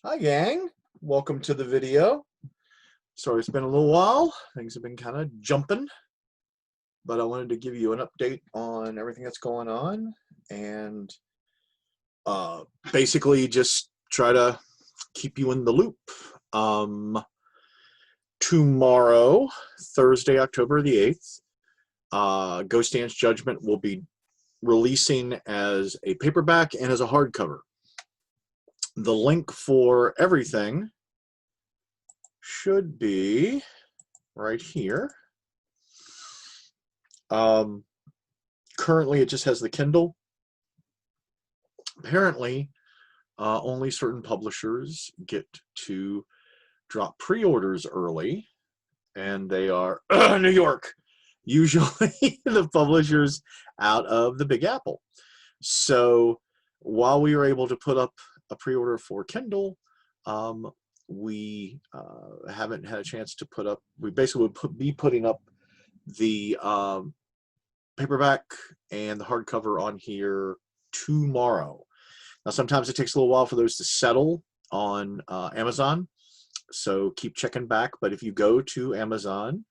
Hi gang, welcome to the video. Sorry it's been a little while, things have been kind of jumping, but I wanted to give you an update on everything that's going on and basically just try to keep you in the loop. Tomorrow, Thursday, October the 8th, Ghost Dance Judgment will be releasing as a paperback and as a hardcover. The link for everything should be right here. Currently, it just has the Kindle. Apparently, only certain publishers get to drop pre-orders early, and they are New York, usually the publishers out of the Big Apple. So while we were able to put up a pre-order for Kindle, we haven't had a chance to put up, we basically would be putting up the paperback and the hardcover on here tomorrow. Now sometimes it takes a little while for those to settle on Amazon, so keep checking back. But if you go to Amazon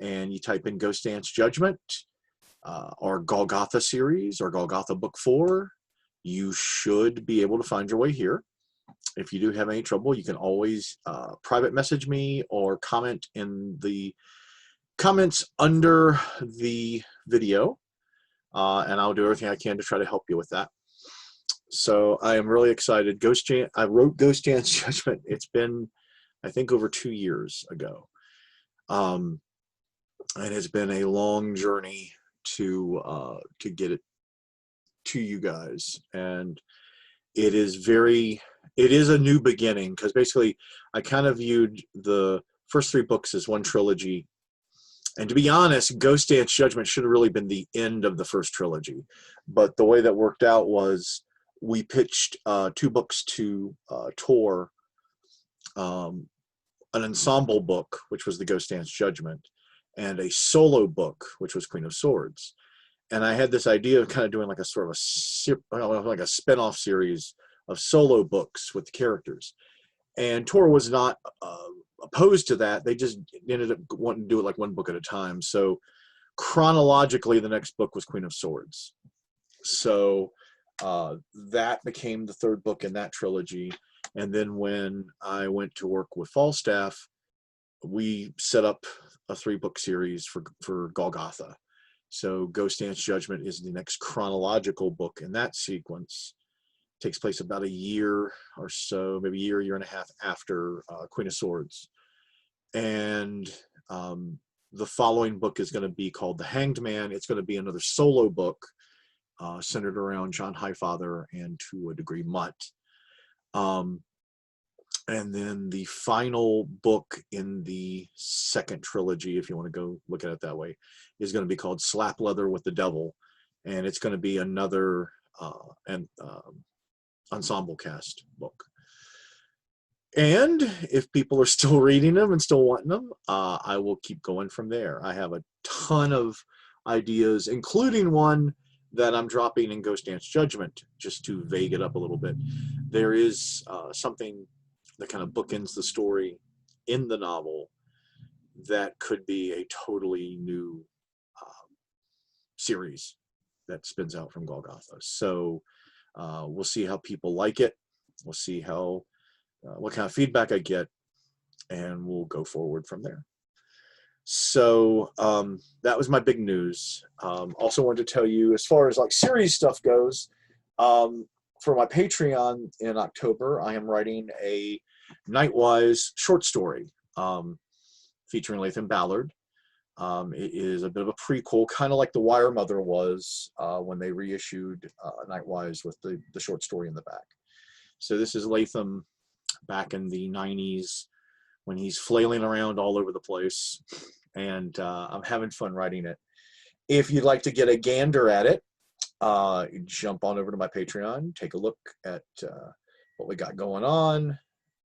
and you type in Ghost Dance Judgment or Golgotha series or Golgotha book 4, you should be able to find your way here. If you do have any trouble, you can always private message me or comment in the comments under the video, and I'll do everything I can to try to help you with that. So I am really excited. I wrote Ghost Dance Judgment. It's been, I think, over 2 years ago, and it's been a long journey to get it to you guys. And it is a new beginning, because basically I kind of viewed the first 3 books as one trilogy. And to be honest, Ghost Dance Judgment should have really been the end of the first trilogy. But the way that worked out was we pitched 2 books to Tor, an ensemble book, which was the Ghost Dance Judgment, and a solo book, which was Queen of Swords. And I had this idea of kind of doing like a sort of like a spin-off series of solo books with the characters. And Tor was not opposed to that. They just ended up wanting to do it like one book at a time. So chronologically, the next book was Queen of Swords. So that became the 3rd book in that trilogy. And then when I went to work with Falstaff, we set up a 3-book series for Golgotha. So Ghost Dance Judgment is the next chronological book in that sequence. It takes place about a year or so, maybe a year and a half after Queen of Swords. And the following book is going to be called The Hanged Man. It's going to be another solo book centered around John Highfather and, to a degree, Mutt. And then the final book in the 2nd trilogy, if you want to go look at it that way, is going to be called Slap Leather with the Devil. And it's going to be another ensemble cast book. And if people are still reading them and still wanting them, I will keep going from there. I have a ton of ideas, including one that I'm dropping in Ghost Dance Judgment, just to vague it up a little bit. There is something that kind of bookends the story in the novel that could be a totally new series that spins out from Golgotha. So we'll see how people like it. We'll see how what kind of feedback I get, and we'll go forward from there. So that was my big news. Also wanted to tell you, as far as like series stuff goes, for my Patreon in October, I am writing a Nightwise short story featuring Lathan Ballard. It is a bit of a prequel, kind of like The Wire Mother was when they reissued Nightwise with the short story in the back. So this is Latham back in the 90s when he's flailing around all over the place, and I'm having fun writing it. If you'd like to get a gander at it, jump on over to my Patreon, take a look at what we got going on,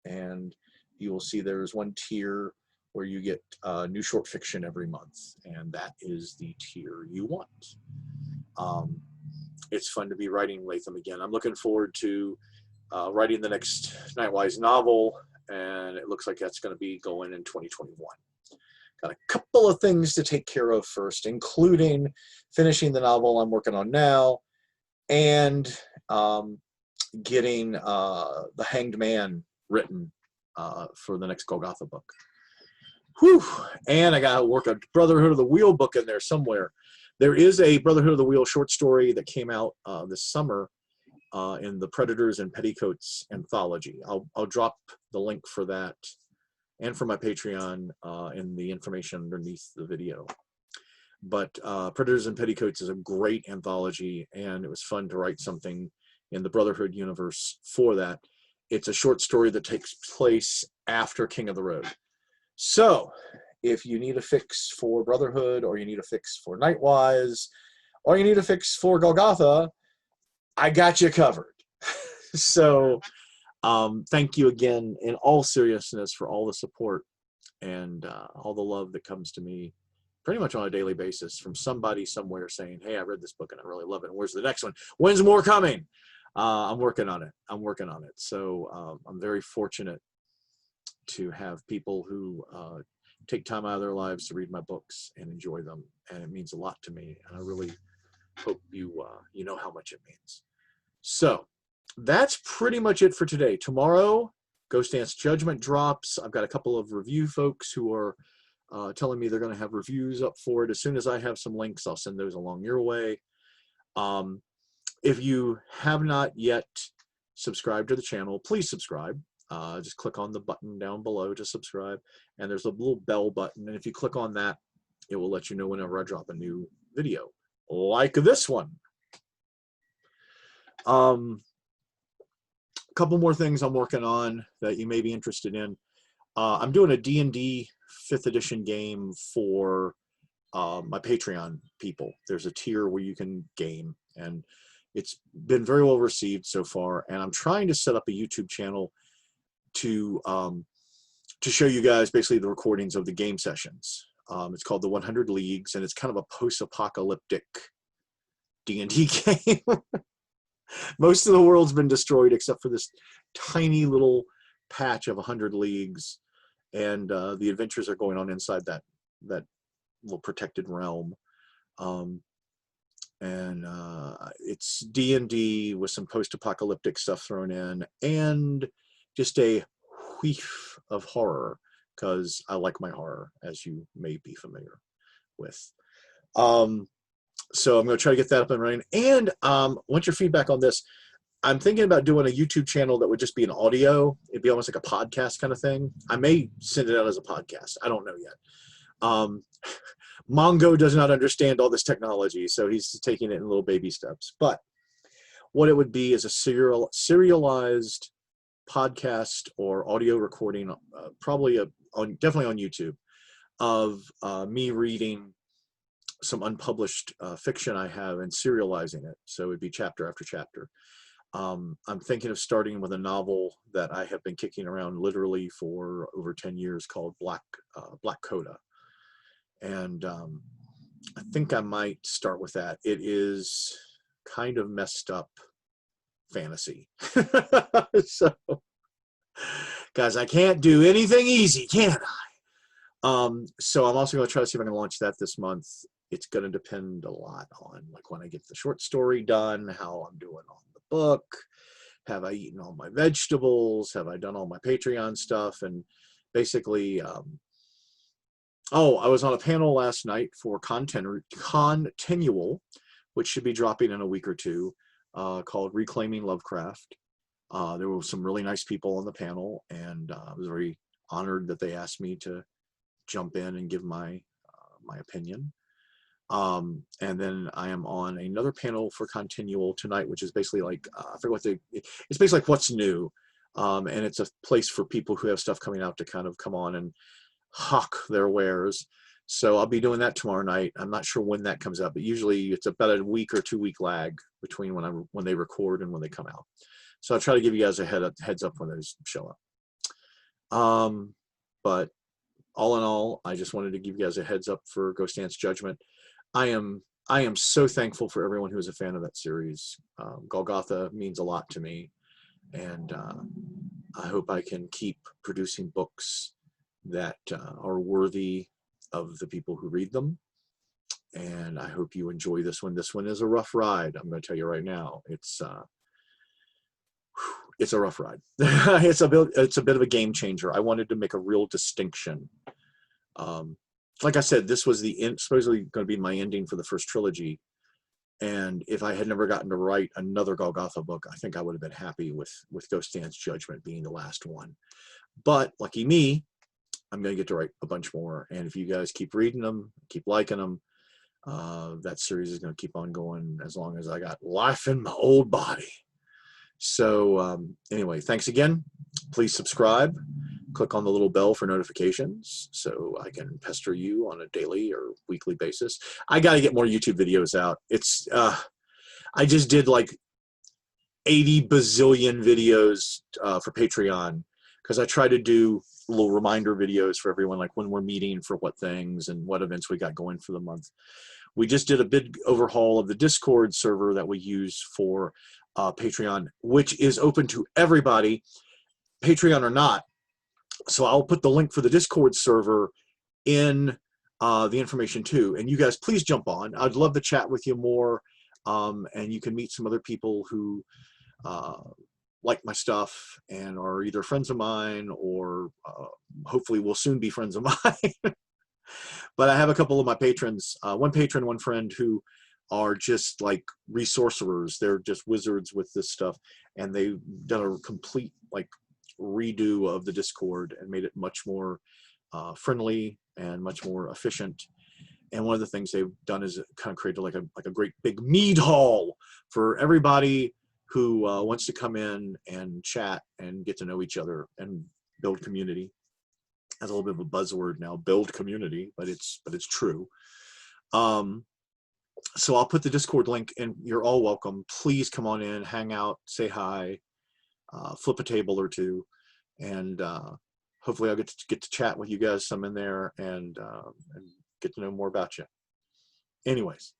and you will see there's one tier where you get new short fiction every month, and that is the tier you want. It's fun to be writing Latham again. I'm looking forward to writing the next Nightwise novel, and it looks like that's going to be going in 2021. Got a couple of things to take care of first, including finishing the novel I'm working on now, and getting The Hanged Man written for the next Golgotha book. Whew. And I got to work a Brotherhood of the Wheel book in there somewhere. There is a Brotherhood of the Wheel short story that came out this summer in the Predators and Petticoats anthology. I'll drop the link for that and for my Patreon in the information underneath the video. But Predators and Petticoats is a great anthology, and it was fun to write something in the Brotherhood universe for that. It's a short story that takes place after King of the Road. So if you need a fix for Brotherhood, or you need a fix for Nightwise, or you need a fix for Golgotha, I got you covered. So thank you again, in all seriousness, for all the support and all the love that comes to me pretty much on a daily basis from somebody somewhere saying, hey, I read this book and I really love it. Where's the next one? When's more coming? I'm working on it. So I'm very fortunate to have people who take time out of their lives to read my books and enjoy them. And it means a lot to me. And I really hope you know how much it means. So that's pretty much it for today. Tomorrow, Ghost Dance Judgment drops. I've got a couple of review folks who are telling me they're going to have reviews up for it. As soon as I have some links, I'll send those along your way. If you have not yet subscribed to the channel, please subscribe. Just click on the button down below to subscribe, and there's a little bell button, and if you click on that, it will let you know whenever I drop a new video, like this one. A couple more things I'm working on that you may be interested in. I'm doing a D&D 5th edition game for my Patreon people. There's a tier where you can game, and it's been very well received so far. And I'm trying to set up a YouTube channel to show you guys basically the recordings of the game sessions. It's called the 100 Leagues, and it's kind of a post-apocalyptic D&D game. Most of the world's been destroyed except for this tiny little patch of 100 leagues, and the adventures are going on inside that little protected realm. It's D&D with some post-apocalyptic stuff thrown in, and just a whiff of horror, because I like my horror, as you may be familiar with. So I'm going to try to get that up and running. And want your feedback on this. I'm thinking about doing a YouTube channel that would just be an audio. It'd be almost like a podcast kind of thing. I may send it out as a podcast. I don't know yet. Mongo does not understand all this technology, so he's taking it in little baby steps. But what it would be is a serialized podcast or audio recording, probably definitely on YouTube, of me reading some unpublished fiction I have and serializing it. So it would be chapter after chapter. I'm thinking of starting with a novel that I have been kicking around literally for over 10 years called Black Coda. And I think I might start with that. It is kind of messed up fantasy. So, guys, I can't do anything easy, can I? So I'm also going to try to see if I can launch that this month. It's going to depend a lot on like when I get the short story done, how I'm doing on the book, have I eaten all my vegetables, have I done all my Patreon stuff, and basically, oh, I was on a panel last night for Continual, which should be dropping in a week or two, called Reclaiming Lovecraft. There were some really nice people on the panel, and I was very honored that they asked me to jump in and give my opinion. And then I am on another panel for Continual tonight, which is basically like, I forget what it's basically like what's new. And it's a place for people who have stuff coming out to kind of come on and hawk their wares. So I'll be doing that tomorrow night. I'm not sure when that comes out, but usually it's about a week or 2 week lag between when they record and when they come out. So I'll try to give you guys a heads up when those show up. But all in all, I just wanted to give you guys a heads up for Ghost Dance Judgment. I am so thankful for everyone who is a fan of that series. Golgotha means a lot to me. And I hope I can keep producing books that are worthy of the people who read them. And I hope you enjoy this one. This one is a rough ride. I'm going to tell you right now. It's a rough ride. It's a bit of a game changer. I wanted to make a real distinction. Like I said, this was supposedly going to be my ending for the first trilogy. And if I had never gotten to write another Golgotha book, I think I would have been happy with Ghost Dance Judgment being the last one. But lucky me, I'm going to get to write a bunch more. And if you guys keep reading them, keep liking them, that series is going to keep on going as long as I got life in my old body. So anyway, thanks again. Please subscribe. Click on the little bell for notifications so I can pester you on a daily or weekly basis. I got to get more YouTube videos out. It's I just did like 80 bazillion videos for Patreon, because I try to do little reminder videos for everyone, like when we're meeting for what things and what events we got going for the month. We just did a big overhaul of the Discord server that we use for Patreon, which is open to everybody, Patreon or not. So I'll put the link for the Discord server in the information too. And you guys, please jump on. I'd love to chat with you more. And you can meet some other people who like my stuff and are either friends of mine or hopefully will soon be friends of mine. But I have a couple of my patrons, one patron, one friend, who are just like resourcerers. They're just wizards with this stuff. And they've done a complete like redo of the Discord and made it much more friendly and much more efficient. And one of the things they've done is kind of created like a great big mead hall for everybody who wants to come in and chat and get to know each other and build community. That's a little bit of a buzzword now, build community, but it's true. So I'll put the Discord link, and you're all welcome. Please come on in, hang out, say hi, flip a table or two, and hopefully I'll get to chat with you guys some in there and get to know more about you. Anyways,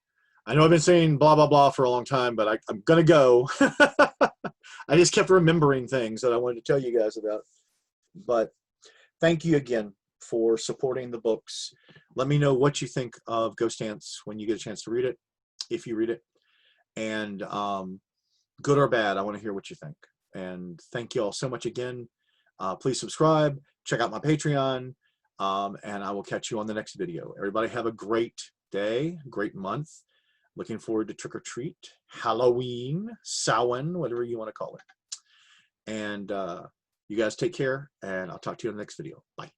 I know I've been saying blah, blah, blah for a long time, but I'm going to go. I just kept remembering things that I wanted to tell you guys about. But thank you again for supporting the books. Let me know what you think of Ghost Dance when you get a chance to read it, if you read it. And good or bad, I want to hear what you think. And thank you all so much again. Please subscribe, check out my Patreon, and I will catch you on the next video. Everybody have a great day, great month. Looking forward to trick or treat, Halloween, Samhain, whatever you want to call it. And you guys take care, and I'll talk to you in the next video. Bye.